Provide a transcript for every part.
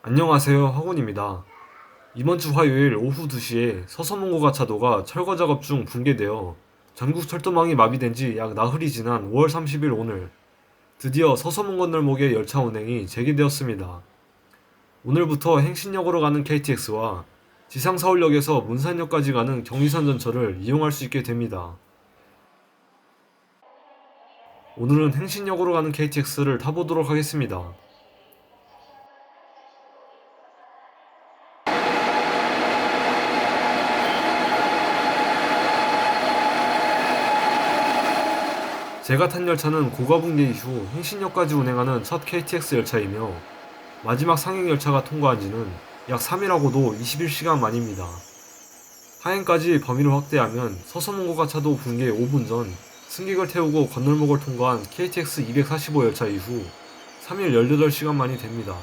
안녕하세요, 학원입니다. 이번 주 화요일 오후 2시에 서서문고가차도가 철거 작업 중 붕괴되어 전국 철도망이 마비된 지 약 나흘이 지난 5월 30일 오늘 드디어 서서문 건널목의 열차 운행이 재개되었습니다. 오늘부터 행신역으로 가는 KTX와 지상서울역에서 문산역까지 가는 경의선 전철을 이용할 수 있게 됩니다. 오늘은 행신역으로 가는 KTX를 타보도록 하겠습니다. 제가 탄 열차는 고가붕괴 이후 행신역까지 운행하는 첫 KTX 열차이며 마지막 상행 열차가 통과한 지는 약 3일하고도 21시간 만입니다. 하행까지 범위를 확대하면 서서문고가차도 붕괴 5분 전 승객을 태우고 건널목을 통과한 KTX 245 열차 이후 3일 18시간 만이 됩니다.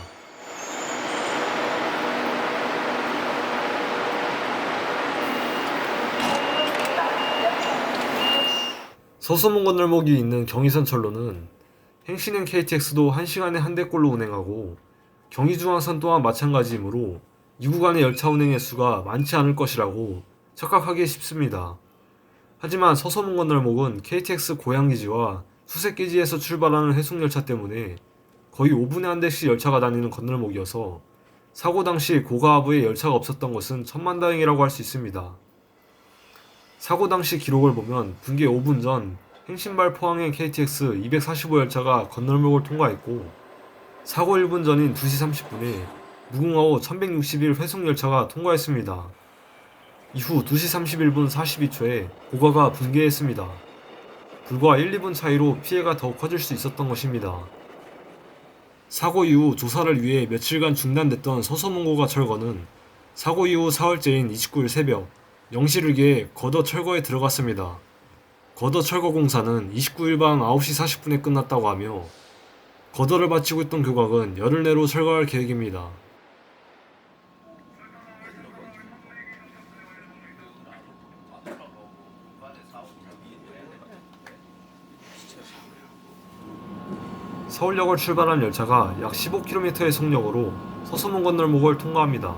서서문 건널목이 있는 경의선철로는 행신행 KTX도 1시간에 한 대꼴로 운행하고 경의중앙선 또한 마찬가지이므로 이 구간의 열차 운행 횟수가 많지 않을 것이라고 착각하기 쉽습니다. 하지만 서서문 건널목은 KTX 고양기지와 수색기지에서 출발하는 해송열차 때문에 거의 5분에 한 대씩 열차가 다니는 건널목이어서 사고 당시 고가하부에 열차가 없었던 것은 천만다행이라고 할 수 있습니다. 사고 당시 기록을 보면 붕괴 5분 전 행신발 포항행 KTX 245 열차가 건널목을 통과했고 사고 1분 전인 2시 30분에 무궁화호 1161 회송 열차가 통과했습니다. 이후 2시 31분 42초에 고가가 붕괴했습니다. 불과 1, 2분 차이로 피해가 더 커질 수 있었던 것입니다. 사고 이후 조사를 위해 며칠간 중단됐던 서서문고가 철거는 사고 이후 사흘째인 29일 새벽 0시를 기해 거더 철거에 들어갔습니다. 거더 철거 공사는 29일 밤 9시 40분에 끝났다고 하며 거더를 마치고 있던 교각은 열흘 내로 철거할 계획입니다. 서울역을 출발한 열차가 약 15km의 속력으로 서서문 건널목을 통과합니다.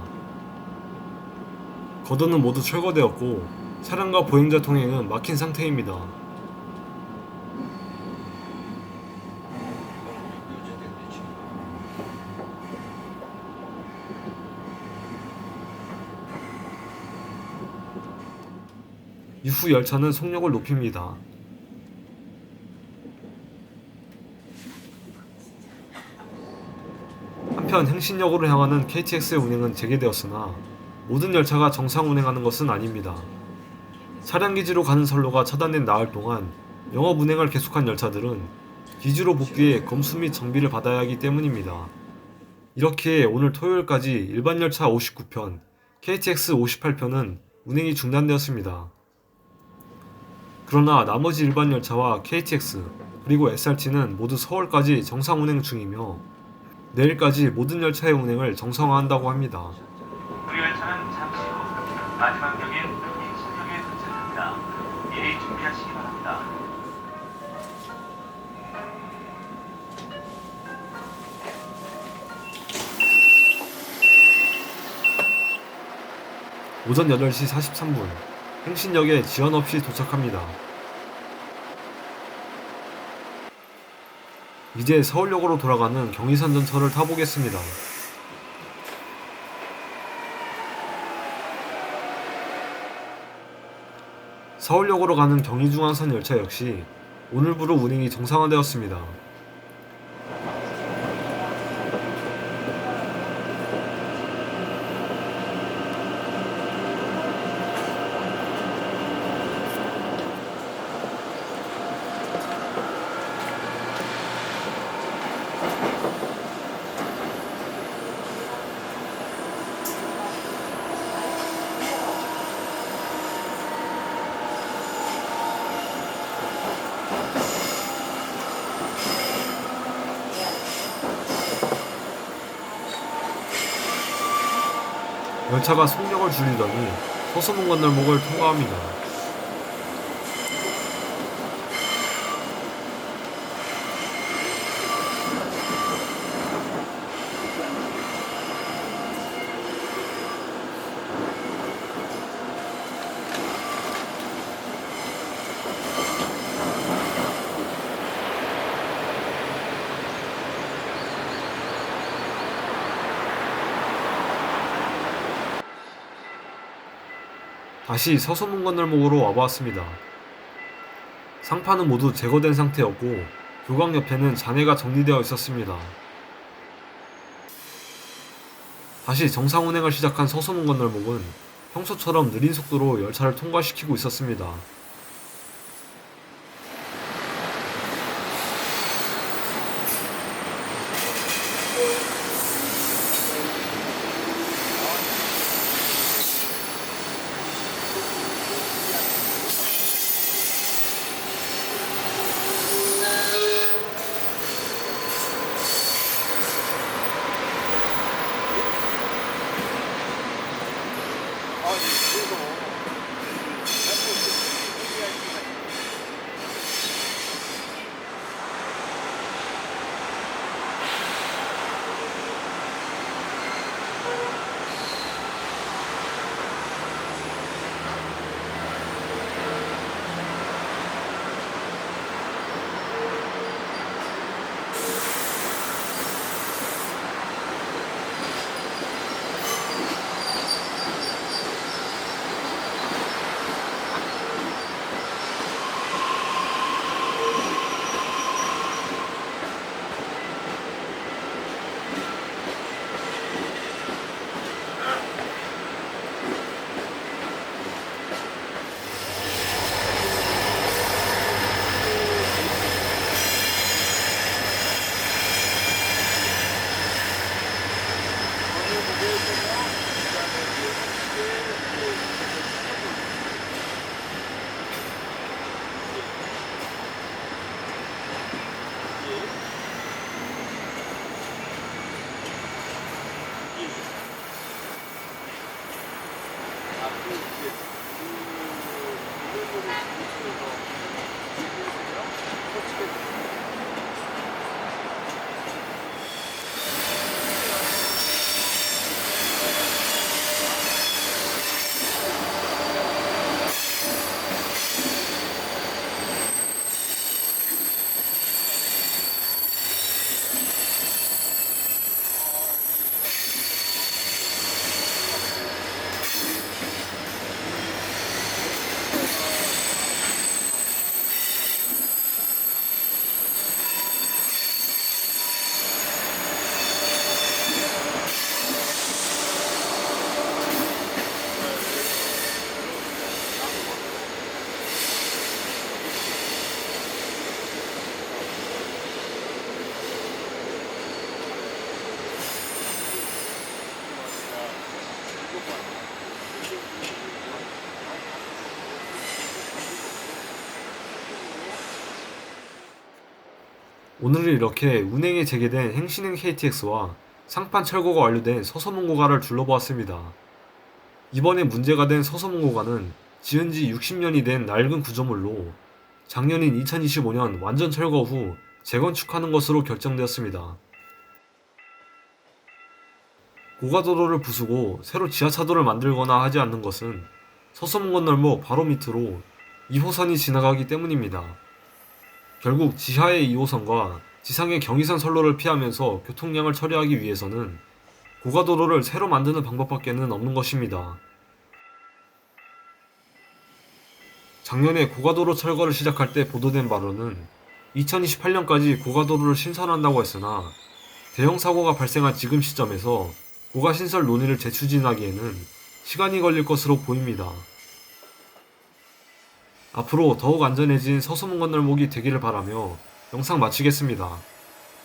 거더는 모두 철거되었고 차량과 보행자 통행은 막힌 상태입니다. 이후 열차는 속력을 높입니다. 한편 행신역으로 향하는 KTX의 운행은 재개되었으나 모든 열차가 정상 운행하는 것은 아닙니다. 차량기지로 가는 선로가 차단된 나흘 동안 영업 운행을 계속한 열차들은 기지로 복귀해 검수 및 정비를 받아야 하기 때문입니다. 이렇게 오늘 토요일까지 일반 열차 59편, KTX 58편은 운행이 중단되었습니다. 그러나 나머지 일반 열차와 KTX 그리고 SRT는 모두 서울까지 정상 운행 중이며 내일까지 모든 열차의 운행을 정상화한다고 합니다. 그 열차는 잠시 후 마지막 역인 행신역에 도착합니다. 미리 준비하시기 바랍니다. 오전 8시 43분 행신역에 지연 없이 도착합니다. 이제 서울역으로 돌아가는 경의선 전철을 타보겠습니다. 서울역으로 가는 경의중앙선 열차 역시 오늘부로 운행이 정상화되었습니다. 열차가 속력을 줄이더니 서서문 건널목을 통과합니다. 다시 서소문 건널목으로 와보았습니다. 상판은 모두 제거된 상태였고 교각 옆에는 잔해가 정리되어 있었습니다. 다시 정상 운행을 시작한 서소문 건널목은 평소처럼 느린 속도로 열차를 통과시키고 있었습니다. 오늘은 이렇게 운행이 재개된 행신행 KTX와 상판 철거가 완료된 서서문고가를 둘러보았습니다. 이번에 문제가 된 서서문고가는 지은 지 60년이 된 낡은 구조물로 작년인 2025년 완전 철거 후 재건축하는 것으로 결정되었습니다. 고가도로를 부수고 새로 지하차도를 만들거나 하지 않는 것은 서서문 건널목 바로 밑으로 2호선이 지나가기 때문입니다. 결국 지하의 2호선과 지상의 경의선 선로를 피하면서 교통량을 처리하기 위해서는 고가도로를 새로 만드는 방법밖에는 없는 것입니다. 작년에 고가도로 철거를 시작할 때 보도된 바로는 2028년까지 고가도로를 신설한다고 했으나 대형 사고가 발생한 지금 시점에서 고가 신설 논의를 재추진하기에는 시간이 걸릴 것으로 보입니다. 앞으로 더욱 안전해진 서소문 건널목이 되기를 바라며 영상 마치겠습니다.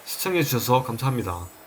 시청해주셔서 감사합니다.